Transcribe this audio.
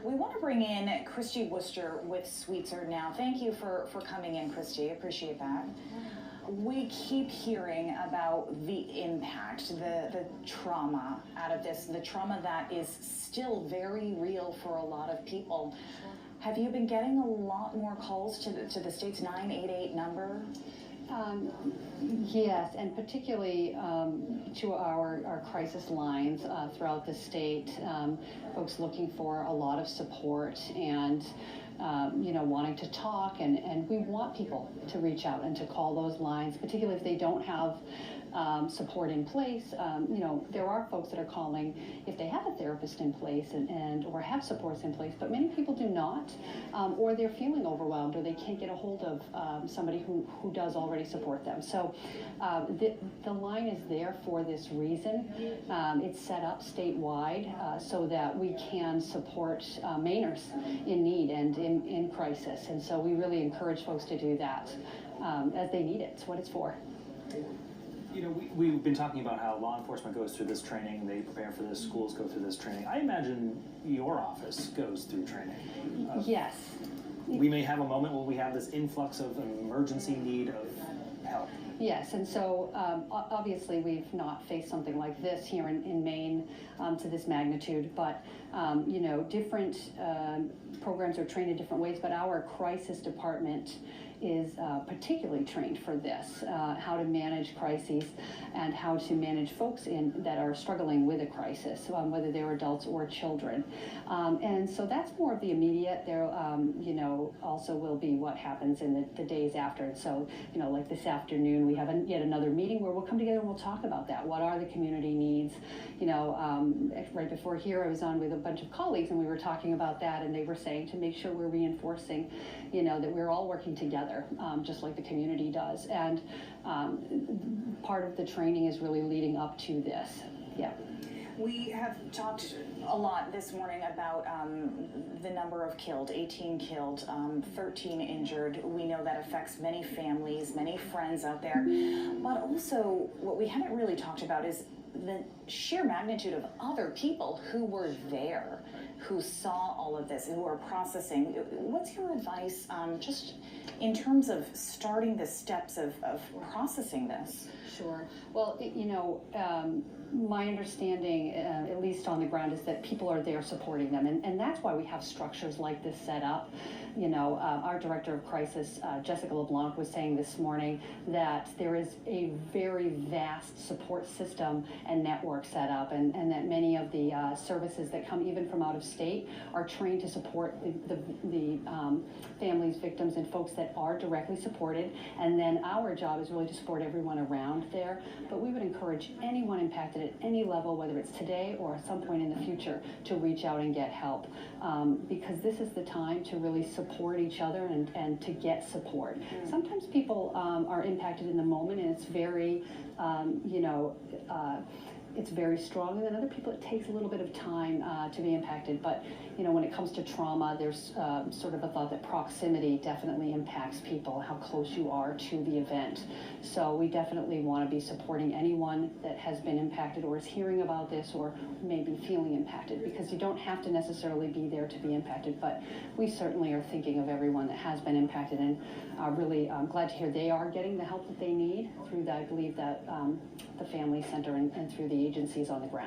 We want to bring in Christy Worcester with Sweetser now. Thank you for coming in, Christy. I appreciate that. We keep hearing about the impact, the trauma out of this, the trauma that is still very real for a lot of people. Have you been getting a lot more calls to the state's 988 number? Yes, and particularly to our crisis lines throughout the state, folks looking for a lot of support and wanting to talk, and we want people to reach out and to call those lines, particularly if they don't have support in place. There are folks that are calling if they have a therapist in place and or have supports in place, but many people do not, or they're feeling overwhelmed, or they can't get a hold of somebody who does already support them. So the line is there for this reason. It's set up statewide so that we can support Mainers in need and in crisis, and so we really encourage folks to do that as they need it. It's what it's for. We've been talking about how law enforcement goes through this training, they prepare for this, schools go through this training. I imagine your office goes through training. Yes. We may have a moment where we have this influx of emergency need of help. Yes, and so obviously we've not faced something like this here in Maine to this magnitude, but different programs are trained in different ways, but our crisis department is particularly trained for this, how to manage crises and how to manage folks that are struggling with a crisis, whether they're adults or children. And so that's more of the immediate. There, also will be what happens in the days after. And so, like this afternoon, we have yet another meeting where we'll come together and we'll talk about that. What are the community needs? Right before here, I was on with a bunch of colleagues and we were talking about that, and they were saying to make sure we're reinforcing, that we're all working together, just like the community does. And part of the training is really leading up to this. Yeah. We have talked a lot this morning about the number of killed, 18 killed, 13 injured. We know that affects many families, many friends out there. But also, what we haven't really talked about is the sheer magnitude of other people who were there, who saw all of this, who are processing. What's your advice just in terms of starting the steps of processing this? Sure. Well, my understanding, at least on the ground, is that people are there supporting them, and that's why we have structures like this set up. Our director of crisis, Jessica LeBlanc, was saying this morning that there is a very vast support system and network set up, and that many of the services that come even from out of state are trained to support the families, victims, and folks that are directly supported. And then our job is really to support everyone around there. But we would encourage anyone impacted at any level, whether it's today or at some point in the future, to reach out and get help, because this is the time to really support each other and to get support. Sometimes people are impacted in the moment, and it's very, it's very strong, and then other people it takes a little bit of time to be impacted. But when it comes to trauma, there's sort of a thought that proximity definitely impacts people, how close you are to the event. So we definitely want to be supporting anyone that has been impacted or is hearing about this or maybe feeling impacted, because you don't have to necessarily be there to be impacted, but we certainly are thinking of everyone that has been impacted, and really glad to hear they are getting the help that they need through, I believe, that the Family Center and through the agencies on the ground.